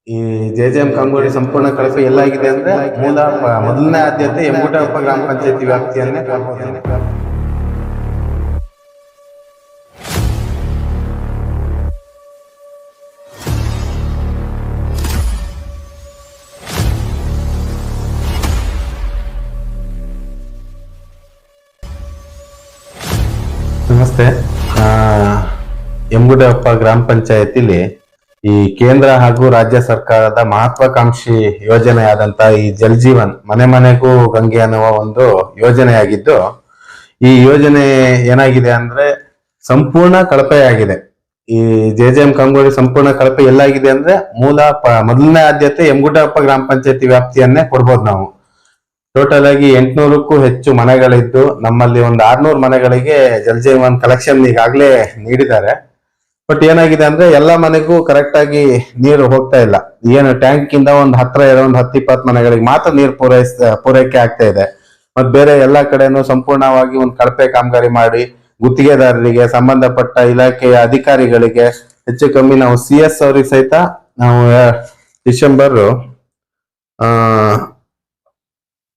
ಈ ಜೆಜೆಎಂ ಕಾಂಬೋಡಿ ಸಂಪೂರ್ಣ ಕಳಪೆ ಎಲ್ಲಾಗಿದೆ ಅಂದ್ರೆ ಮೊದಲನೇ ಆದ್ಯತೆ ಯಮಗುಟಪ್ಪ ಗ್ರಾಮ ಪಂಚಾಯತಿ ವ್ಯಾಪ್ತಿಯನ್ನೇ ಕೊಡ್ಬೋದು. ನಮಸ್ತೆ. ಯಮಗುಟಪ್ಪ ಗ್ರಾಮ ಪಂಚಾಯತಿಲಿ ಈ ಕೇಂದ್ರ ಹಾಗೂ ರಾಜ್ಯ ಸರ್ಕಾರದ ಮಹತ್ವಾಕಾಂಕ್ಷಿ ಯೋಜನೆಯಾದಂತ ಈ ಜಲ್ ಜೀವನ್ ಮನೆ ಮನೆಗೂ ಗಂಗೆ ಅನ್ನುವ ಒಂದು ಯೋಜನೆಯಾಗಿದ್ದು, ಈ ಯೋಜನೆ ಏನಾಗಿದೆ ಅಂದ್ರೆ ಸಂಪೂರ್ಣ ಕಳಪೆಯಾಗಿದೆ. ಈ ಜೆಜೆಎಂ ಕಂಗೋಳಿ ಸಂಪೂರ್ಣ ಕಳಪೆ ಎಲ್ಲಾಗಿದೆ ಅಂದ್ರೆ ಮೊದಲನೇ ಆದ್ಯತೆ ಯಮಗುಟಪ್ಪ ಗ್ರಾಮ ಪಂಚಾಯತಿ ವ್ಯಾಪ್ತಿಯನ್ನೇ ಕೊಡ್ಬೋದು ನಾವು. ಟೋಟಲ್ ಆಗಿ 800ಕ್ಕೂ ಹೆಚ್ಚು ಮನೆಗಳಿದ್ದು ನಮ್ಮಲ್ಲಿ ಒಂದು 600 ಮನೆಗಳಿಗೆ ಜಲ್ ಜೀವನ್ ಕಲೆಕ್ಷನ್ ಈಗಾಗಲೇ ನೀಡಿದ್ದಾರೆ. ಬಟ್ ಏನಾಗಿದೆ ಅಂದ್ರೆ ಎಲ್ಲ ಮನೆಗೂ ಕರೆಕ್ಟ್ ಆಗಿ ನೀರು ಹೋಗ್ತಾ ಇಲ್ಲ. ಏನು ಟ್ಯಾಂಕ್ ಇಂದ ಒಂದು ಹತ್ರ ಇರೋ ಒಂದು 10-20 ಮನೆಗಳಿಗೆ ಮಾತ್ರ ನೀರು ಪೂರೈಕೆ ಆಗ್ತಾ ಇದೆ. ಮತ್ ಬೇರೆ ಎಲ್ಲಾ ಕಡೆನೂ ಸಂಪೂರ್ಣವಾಗಿ ಒಂದು ಕಳಪೆ ಕಾಮಗಾರಿ ಮಾಡಿ ಗುತ್ತಿಗೆದಾರರಿಗೆ, ಸಂಬಂಧಪಟ್ಟ ಇಲಾಖೆಯ ಅಧಿಕಾರಿಗಳಿಗೆ ಹೆಚ್ಚು ಕಮ್ಮಿ ನಾವು CS ಅವ್ರಿಗೆ ಸಹಿತ ನಾವು ಡಿಸೆಂಬರ್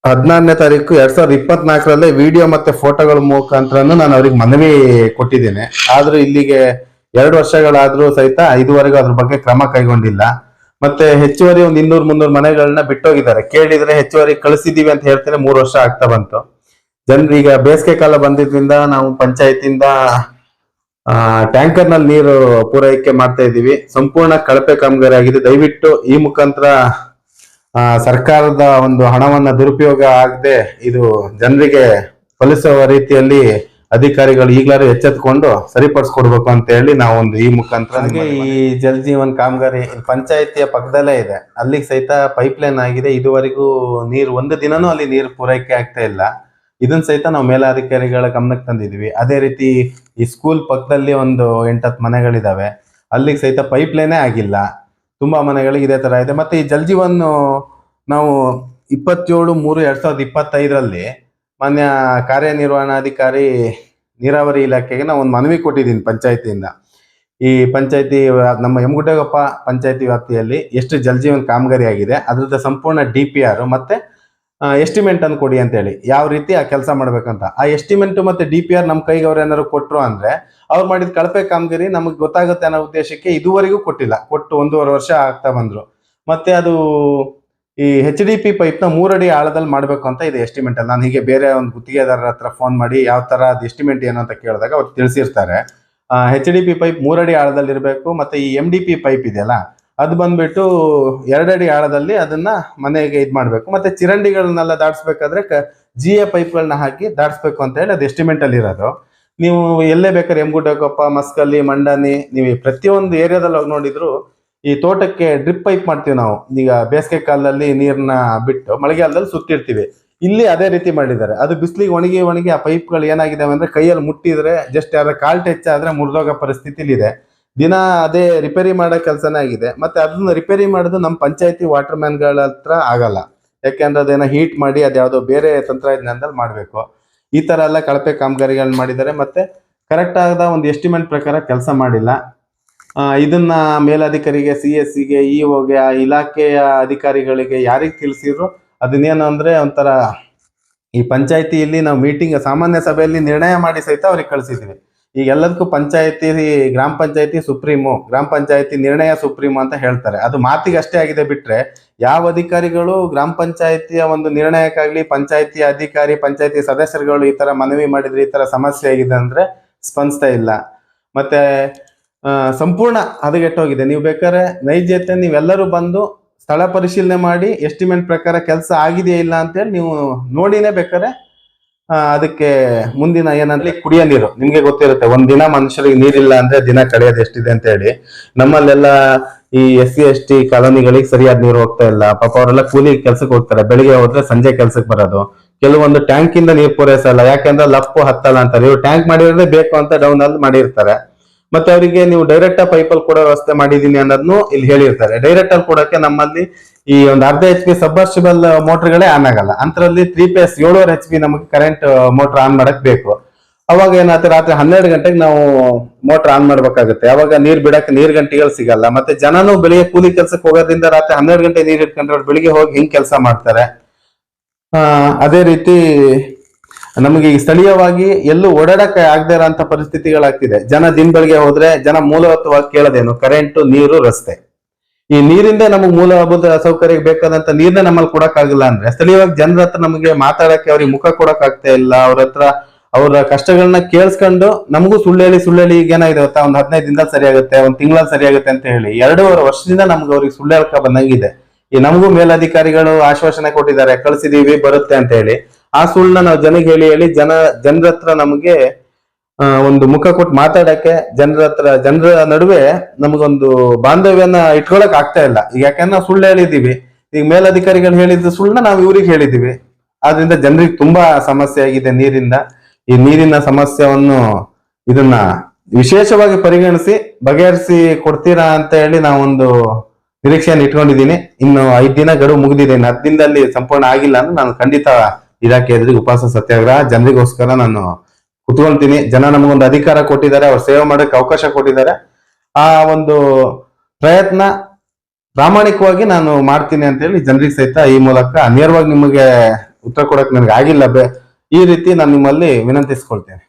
14ನೇ ತಾರೀಕು 2024ರಲ್ಲಿ ವಿಡಿಯೋ ಮತ್ತೆ ಫೋಟೋಗಳ ಮುಖಾಂತರ ನಾನು ಅವ್ರಿಗೆ ಮನವಿ ಕೊಟ್ಟಿದ್ದೇನೆ. ಆದ್ರೂ ಇಲ್ಲಿಗೆ 2 ವರ್ಷಗಳಾದ್ರೂ ಸಹಿತ ಇದುವರೆಗೂ ಅದ್ರ ಬಗ್ಗೆ ಕ್ರಮ ಕೈಗೊಂಡಿಲ್ಲ. ಮತ್ತೆ ಹೆಚ್ಚುವರಿ ಒಂದು 200-300 ಮನೆಗಳನ್ನ ಬಿಟ್ಟೋಗಿದ್ದಾರೆ. ಕೇಳಿದ್ರೆ ಹೆಚ್ಚುವರಿ ಕಳಿಸಿದೀವಿ ಅಂತ ಹೇಳ್ತಾರೆ. 3 ವರ್ಷ ಆಗ್ತಾ ಬಂತು. ಜನರೀಗ ಬೇಸಿಗೆ ಕಾಲ ಬಂದಿದ್ರಿಂದ ನಾವು ಪಂಚಾಯತಿಂದ ಟ್ಯಾಂಕರ್ ನಲ್ಲಿ ನೀರು ಪೂರೈಕೆ ಮಾಡ್ತಾ ಇದೀವಿ. ಸಂಪೂರ್ಣ ಕಳಪೆ ಕಾಮಗಾರಿ ಆಗಿದೆ. ದಯವಿಟ್ಟು ಈ ಮುಖಾಂತರ ಸರ್ಕಾರದ ಒಂದು ಹಣವನ್ನ ದುರುಪಯೋಗ ಆಗದೆ ಇದು ಜನರಿಗೆ ಫಲಿಸುವ ರೀತಿಯಲ್ಲಿ ಅಧಿಕಾರಿಗಳು ಈಗಲಾರು ಎಚ್ಚೆತ್ಕೊಂಡು ಸರಿಪಡಿಸ್ಕೊಡ್ಬೇಕು ಅಂತ ಹೇಳಿ ನಾವೊಂದು ಈ ಮುಖಾಂತರ ಈ ಜಲ್ ಜೀವನ್ ಕಾಮಗಾರಿ ಪಂಚಾಯತಿಯ ಪಕ್ಕದಲ್ಲೇ ಇದೆ. ಅಲ್ಲಿಗೆ ಸಹಿತ ಪೈಪ್ ಲೈನ್ ಆಗಿದೆ. ಇದುವರೆಗೂ ನೀರು ಒಂದು ದಿನನೂ ಅಲ್ಲಿ ನೀರು ಪೂರೈಕೆ ಆಗ್ತಾ ಇಲ್ಲ. ಇದನ್ನ ಸಹಿತ ನಾವು ಮೇಲಾಧಿಕಾರಿಗಳ ಗಮನಕ್ಕೆ ತಂದಿದ್ವಿ. ಅದೇ ರೀತಿ ಈ ಸ್ಕೂಲ್ ಪಕ್ಕದಲ್ಲಿ ಒಂದು 8-10 ಮನೆಗಳಿದಾವೆ. ಅಲ್ಲಿಗೆ ಸಹಿತ ಪೈಪ್ ಲೈನೇ ಆಗಿಲ್ಲ. ತುಂಬಾ ಮನೆಗಳಿಗೆ ಇದೇ ತರ ಇದೆ. ಮತ್ತೆ ಈ ಜಲ್ ಜೀವನ್ ನಾವು 27/3/2025ರಲ್ಲಿ ಮಾನ್ಯ ಕಾರ್ಯನಿರ್ವಹಣಾಧಿಕಾರಿ ನೀರಾವರಿ ಇಲಾಖೆಗೆ ನಾವು ಒಂದು ಮನವಿ ಕೊಟ್ಟಿದ್ದೀನಿ ಪಂಚಾಯತಿಯಿಂದ. ಈ ಪಂಚಾಯತಿ ನಮ್ಮ ಯಮಗುಟಪ್ಪ ಪಂಚಾಯತಿ ವ್ಯಾಪ್ತಿಯಲ್ಲಿ ಎಷ್ಟು ಜಲ್ ಜೀವನ್ ಕಾಮಗಾರಿ ಆಗಿದೆ ಅದ್ರದ್ದು ಸಂಪೂರ್ಣ DPR ಮತ್ತೆ ಎಸ್ಟಿಮೇಟ್ ಅನ್ನು ಕೊಡಿ ಅಂತ ಹೇಳಿ, ಯಾವ ರೀತಿ ಆ ಕೆಲಸ ಮಾಡ್ಬೇಕಂತ. ಆ ಎಸ್ಟಿಮೇಟ್ ಮತ್ತೆ DPR ನಮ್ಮ ಕೈಗೆ ಅವ್ರು ಏನಾದ್ರು ಕೊಟ್ರು ಅಂದ್ರೆ ಅವ್ರು ಮಾಡಿದ ಕಳಪೆ ಕಾಮಗಾರಿ ನಮಗ್ ಗೊತ್ತಾಗುತ್ತೆ ಅನ್ನೋ ಉದ್ದೇಶಕ್ಕೆ ಇದುವರೆಗೂ ಕೊಟ್ಟಿಲ್ಲ. ಕೊಟ್ಟು 1.5 ವರ್ಷ ಆಗ್ತಾ ಬಂದ್ರು. ಮತ್ತೆ ಅದು ಈ HDP ಪೈಪ್ ನ 3 ಅಡಿ ಆಳದಲ್ಲಿ ಮಾಡ್ಬೇಕು ಅಂತ ಇದೆ ಎಸ್ಟಿಮೇಟ್ ಅಲ್ಲಿ. ನಾನು ಹೀಗೆ ಬೇರೆ ಒಂದು ಗುತ್ತಿಗೆದಾರರ ಹತ್ರ ಫೋನ್ ಮಾಡಿ ಯಾವ ತರ ಅದು ಎಸ್ಟಿಮೇಟ್ ಏನು ಅಂತ ಕೇಳಿದಾಗ ಅವ್ರು ತಿಳಿಸಿರ್ತಾರೆ. HDP ಪೈಪ್ 3 ಅಡಿ ಆಳದಲ್ಲಿ ಇರಬೇಕು. ಮತ್ತೆ ಈ MDP ಪೈಪ್ ಇದೆಯಲ್ಲ ಅದು ಬಂದ್ಬಿಟ್ಟು 2 ಅಡಿ ಆಳದಲ್ಲಿ ಅದನ್ನ ಮನೆಗೆ ಇದ್ ಮಾಡ್ಬೇಕು. ಮತ್ತೆ ಚಿರಂಡಿಗಳನ್ನೆಲ್ಲ ದಾಟಿಸ್ಬೇಕಾದ್ರೆ GA ಪೈಪ್ಗಳನ್ನ ಹಾಕಿ ದಾಟಿಸ್ಬೇಕು ಅಂತ ಹೇಳಿ ಅದು ಎಸ್ಟಿಮೇಟ್ ಅಲ್ಲಿ ಇರೋದು. ನೀವು ಎಲ್ಲೇ ಬೇಕಾದ್ರೆ ಯಮಗುಟಪ್ಪ, ಮಸ್ಕಲ್ಲಿ, ಮಂಡಾನಿ, ನೀವು ಪ್ರತಿಯೊಂದು ಏರಿಯಾದಲ್ಲಿ ಹೋಗಿ ನೋಡಿದ್ರು ಈ ತೋಟಕ್ಕೆ ಡ್ರಿಪ್ ಪೈಪ್ ಮಾಡ್ತೀವಿ ನಾವು. ಈಗ ಬೇಸಿಗೆ ಕಾಲದಲ್ಲಿ ನೀರ್ನ ಬಿಟ್ಟು ಮಳೆಗಾಲದಲ್ಲಿ ಸುತ್ತಿರ್ತೀವಿ. ಇಲ್ಲಿ ಅದೇ ರೀತಿ ಮಾಡಿದ್ದಾರೆ. ಅದು ಬಿಸಿಲಿಗೆ ಒಣಗಿ ಆ ಪೈಪ್ಗಳು ಏನಾಗಿದಾವೆ ಅಂದ್ರೆ ಕೈಯಲ್ಲಿ ಮುಟ್ಟಿದ್ರೆ ಜಸ್ಟ್ ಯಾರ ಕಾಲ್ ಟಚ್ ಆದ್ರೆ ಮುರಿದೋಗೋ ಪರಿಸ್ಥಿತಿಲಿ ಇದೆ. ದಿನ ಅದೇ ರಿಪೇರಿ ಮಾಡೋ ಕೆಲಸನೇ ಆಗಿದೆ. ಮತ್ತೆ ಅದನ್ನ ರಿಪೇರಿ ಮಾಡೋದು ನಮ್ಮ ಪಂಚಾಯತಿ ವಾಟರ್ ಮ್ಯಾನ್ಗಳ ಹತ್ರ ಆಗಲ್ಲ. ಯಾಕೆಂದ್ರೆ ಅದೇನೋ ಹೀಟ್ ಮಾಡಿ ಅದ್ಯಾವುದೋ ಬೇರೆ ತಂತ್ರಜ್ಞಾನದಲ್ಲಿ ಮಾಡಬೇಕು. ಈ ತರ ಎಲ್ಲ ಕಳಪೆ ಕಾಮಗಾರಿಗಳನ್ನ ಮಾಡಿದ್ದಾರೆ. ಮತ್ತೆ ಕರೆಕ್ಟ್ ಆದ ಒಂದು ಎಸ್ಟಿಮೇಟ್ ಪ್ರಕಾರ ಕೆಲಸ ಮಾಡಿಲ್ಲ. ಇದನ್ನ ಮೇಲಾಧಿಕಾರಿಗೆ, CS ಗೆ, EOಗೆ, ಇಲಾಖೆಯ ಅಧಿಕಾರಿಗಳಿಗೆ ಯಾರಿಗೆ ತಿಳಿಸಿದ್ರು ಅದನ್ನೇನು ಅಂದ್ರೆ ಒಂಥರ ಈ ಪಂಚಾಯತಿಯಲ್ಲಿ ನಾವು ಮೀಟಿಂಗ್ ಸಾಮಾನ್ಯ ಸಭೆಯಲ್ಲಿ ನಿರ್ಣಯ ಮಾಡಿ ಸಹಿತ ಅವ್ರಿಗೆ ಕಳಿಸಿದ್ವಿ. ಈಗ ಎಲ್ಲದಕ್ಕೂ ಪಂಚಾಯತಿ, ಗ್ರಾಮ ಪಂಚಾಯತಿ ಸುಪ್ರೀಮು, ಗ್ರಾಮ ಪಂಚಾಯತಿ ನಿರ್ಣಯ ಸುಪ್ರೀಮು ಅಂತ ಹೇಳ್ತಾರೆ. ಅದು ಮಾತಿಗೆ ಅಷ್ಟೇ ಆಗಿದೆ ಬಿಟ್ರೆ ಯಾವ ಅಧಿಕಾರಿಗಳು ಗ್ರಾಮ ಪಂಚಾಯತಿಯ ಒಂದು ನಿರ್ಣಯಕ್ಕಾಗ್ಲಿ, ಪಂಚಾಯತಿ ಅಧಿಕಾರಿ, ಪಂಚಾಯತಿ ಸದಸ್ಯರುಗಳು ಈ ತರ ಮನವಿ ಮಾಡಿದ್ರೆ ಈ ತರ ಸಮಸ್ಯೆ ಆಗಿದೆ ಅಂದ್ರೆ ಸ್ಪಂದಿಸ್ತಾ ಇಲ್ಲ. ಮತ್ತೆ ಸಂಪೂರ್ಣ ಹದಗೆಟ್ಟೋಗಿದೆ. ನೀವು ಬೇಕಾದ್ರೆ ನೈಜತೆ ನೀವೆಲ್ಲರೂ ಬಂದು ಸ್ಥಳ ಪರಿಶೀಲನೆ ಮಾಡಿ ಎಸ್ಟಿಮೇಟ್ ಪ್ರಕಾರ ಕೆಲಸ ಆಗಿದೆಯಾ ಇಲ್ಲ ಅಂತೇಳಿ ನೀವು ನೋಡಿನೇ ಬೇಕಾದ್ರೆ ಅದಕ್ಕೆ ಮುಂದಿನ ಏನಂದ್ರೆ ಕುಡಿಯೋ ನೀರು ನಿಮ್ಗೆ ಗೊತ್ತಿರುತ್ತೆ. ಒಂದಿನ ಮನುಷ್ಯರಿಗೆ ನೀರಿಲ್ಲ ಅಂದ್ರೆ ದಿನ ಕಳೆಯೋದು ಎಷ್ಟಿದೆ ಅಂತ ಹೇಳಿ. ನಮ್ಮಲ್ಲೆಲ್ಲ ಈ SC ST ಕಾಲೋನಿಗಳಿಗೆ ಸರಿಯಾದ ನೀರು ಹೋಗ್ತಾ ಇಲ್ಲ. ಪಾಪ ಅವರೆಲ್ಲ ಕೂಲಿ ಕೆಲ್ಸಕ್ಕೆ ಹೋಗ್ತಾರೆ. ಬೆಳಿಗ್ಗೆ ಹೋದ್ರೆ ಸಂಜೆ ಕೆಲ್ಸಕ್ಕೆ ಬರೋದು. ಕೆಲವೊಂದು ಟ್ಯಾಂಕ್ ಇಂದ ನೀರು ಪೂರೈಸಲ್ಲ. ಯಾಕಂದ್ರೆ ಲಪ್ಪು ಹತ್ತಲ್ಲ ಅಂತಾರೆ. ಇವ್ರು ಟ್ಯಾಂಕ್ ಮಾಡಿರೋದೇ ಬೇಕು ಅಂತ ಡೌನ್ ಅಲ್ಲಿ ಮಾಡಿರ್ತಾರೆ. ಮತ್ತೆ ಅವರಿಗೆ ನೀವು ಡೈರೆಕ್ಟ್ ಪೈಪಲ್ಲಿ ಕೊಡೋ ವ್ಯವಸ್ಥೆ ಮಾಡಿದೀನಿ ಅನ್ನೋದನ್ನು ಇಲ್ಲಿ ಹೇಳಿರ್ತಾರೆ. ಡೈರೆಕ್ಟ್ ಅಲ್ಲಿ ಕೊಡೋಕೆ ನಮ್ಮಲ್ಲಿ ಈ ಒಂದು 1/2 HP ಸಬ್ಮರ್ಸಿಬಲ್ ಮೋಟರ್ಗಳೇ ಆನ್ ಆಗಲ್ಲ. ಅಂತರಲ್ಲಿ 3 phase 7.5 HP ನಮಗೆ ಕರೆಂಟ್ ಮೋಟರ್ ಆನ್ ಮಾಡಕ್ ಬೇಕು. ಅವಾಗ ಏನಾಗುತ್ತೆ, ರಾತ್ರಿ 12 ಗಂಟೆಗೆ ನಾವು ಮೋಟರ್ ಆನ್ ಮಾಡ್ಬೇಕಾಗುತ್ತೆ. ಅವಾಗ ನೀರ್ ಬಿಡಕ್ಕೆ ನೀರ್ ಗಂಟೆಗಳು ಸಿಗಲ್ಲ. ಮತ್ತೆ ಜನನು ಬೆಳಿಗ್ಗೆ ಕೂಲಿ ಕೆಲ್ಸಕ್ಕೆ ಹೋಗೋದ್ರಿಂದ ರಾತ್ರಿ 12 ಗಂಟೆ ನೀರ್ ಇಟ್ಕೊಂಡ್ರೆ ಅವ್ರು ಬೆಳಿಗ್ಗೆ ಹೋಗಿ ಹಿಂಗ್ ಕೆಲಸ ಮಾಡ್ತಾರೆ. ಅದೇ ರೀತಿ ನಮಗೆ ಈ ಸ್ಥಳೀಯವಾಗಿ ಎಲ್ಲೂ ಓಡಾಡಕ್ಕೆ ಆಗದೇ ಇರೋಂಥ ಪರಿಸ್ಥಿತಿಗಳಾಗ್ತಿದೆ. ಜನ ದಿನ ಬೆಳಿಗ್ಗೆ ಹೋದ್ರೆ ಜನ ಮೂಲಭೂತವಾಗಿ ಕೇಳೋದೇನು? ಕರೆಂಟು, ನೀರು, ರಸ್ತೆ. ಈ ನೀರಿಂದ ನಮಗೆ ಮೂಲಭೂತ ಸೌಕರ್ಯ ಬೇಕಾದಂತ ನೀರ್ನ ನಮ್ಮಲ್ಲಿ ಕೊಡಕ್ ಆಗಿಲ್ಲ ಅಂದ್ರೆ ಸ್ಥಳೀಯವಾಗಿ ಜನರ ಹತ್ರ ನಮಗೆ ಮಾತಾಡಕ್ಕೆ, ಅವ್ರಿಗೆ ಮುಖ ಕೊಡಕ್ ಆಗ್ತಾ ಇಲ್ಲ. ಅವ್ರ ಹತ್ರ ಅವರ ಕಷ್ಟಗಳನ್ನ ಕೇಳಿಸ್ಕೊಂಡು ನಮಗೂ ಸುಳ್ಳು ಹೇಳಿ ಈಗ ಏನಾಗಿದೆ ಗೊತ್ತಾ, ಒಂದ್ 15 ದಿನದಲ್ಲಿ ಸರಿಯಾಗುತ್ತೆ, ಒಂದ್ ತಿಂಗಳಲ್ಲಿ ಸರಿಯಾಗುತ್ತೆ ಅಂತ ಹೇಳಿ 2.5 ವರ್ಷದಿಂದ ನಮ್ಗೆ ಅವ್ರಿಗೆ ಸುಳ್ಳು ಹೇಳ್ಕ ಬಂದಂಗಿದೆ. ಈ ನಮಗೂ ಮೇಲಧಿಕಾರಿಗಳು ಆಶ್ವಾಸನೆ ಕೊಟ್ಟಿದ್ದಾರೆ, ಕಳ್ಸಿದೀವಿ ಬರುತ್ತೆ ಅಂತ ಹೇಳಿ. ಆ ಸುಳ್ಳನ್ನ ನಾವು ಜನಕ್ಕೆ ಹೇಳಿ ಜನರ ಹತ್ರ ನಮಗೆ ಒಂದು ಮುಖ ಕೊಟ್ಟು ಮಾತಾಡಕ್ಕೆ, ಜನರ ನಡುವೆ ನಮಗೊಂದು ಬಾಂಧವ್ಯನ ಇಟ್ಕೊಳಕ್ ಆಗ್ತಾ ಇಲ್ಲ. ಈಗ ಯಾಕಂದ್ರೆ ನಾವು ಸುಳ್ಳು ಹೇಳಿದೀವಿ, ಈಗ ಮೇಲಧಿಕಾರಿಗಳು ಹೇಳಿದ ಸುಳ್ಳನ್ನ ನಾವು ಇವ್ರಿಗೆ ಹೇಳಿದೀವಿ. ಆದ್ರಿಂದ ಜನರಿಗೆ ತುಂಬಾ ಸಮಸ್ಯೆ ಆಗಿದೆ ನೀರಿಂದ. ಈ ನೀರಿನ ಸಮಸ್ಯೆಯನ್ನು ಇದನ್ನ ವಿಶೇಷವಾಗಿ ಪರಿಗಣಿಸಿ ಬಗೆಹರಿಸಿ ಕೊಡ್ತೀರಾ ಅಂತ ಹೇಳಿ ನಾವೊಂದು ನಿರೀಕ್ಷೆಯನ್ನು ಇಟ್ಕೊಂಡಿದ್ದೀನಿ. ಇನ್ನು 5 ದಿನ ಗಡುವು ಮುಗಿದಿದೆ, ಇನ್ನು 10 ದಿನದಲ್ಲಿ ಸಂಪೂರ್ಣ ಆಗಿಲ್ಲ ಅಂದ್ರೆ ನಾನು ಖಂಡಿತ ಇಲಾಖೆ ಎದುರಿಗೆ ಉಪವಾಸ ಸತ್ಯಾಗ್ರಹ ಜನರಿಗೋಸ್ಕರ ನಾನು ಕುತ್ಕೊಳ್ತೀನಿ. ಜನ ನಮಗೊಂದು ಅಧಿಕಾರ ಕೊಟ್ಟಿದ್ದಾರೆ, ಅವ್ರು ಸೇವೆ ಮಾಡಕ್ಕೆ ಅವಕಾಶ ಕೊಟ್ಟಿದ್ದಾರೆ. ಆ ಒಂದು ಪ್ರಯತ್ನ ಪ್ರಾಮಾಣಿಕವಾಗಿ ನಾನು ಮಾಡ್ತೀನಿ ಅಂತ ಹೇಳಿ ಜನರಿಗೆ ಸಹಿತ ಈ ಮೂಲಕ ನೇರವಾಗಿ ನಿಮಗೆ ಉತ್ತರ ಕೊಡಕ್ ನನಗೆ ಆಗಿಲ್ಲ. ಈ ರೀತಿ ನಾನು ನಿಮ್ಮಲ್ಲಿ ವಿನಂತಿಸ್ಕೊಳ್ತೇನೆ.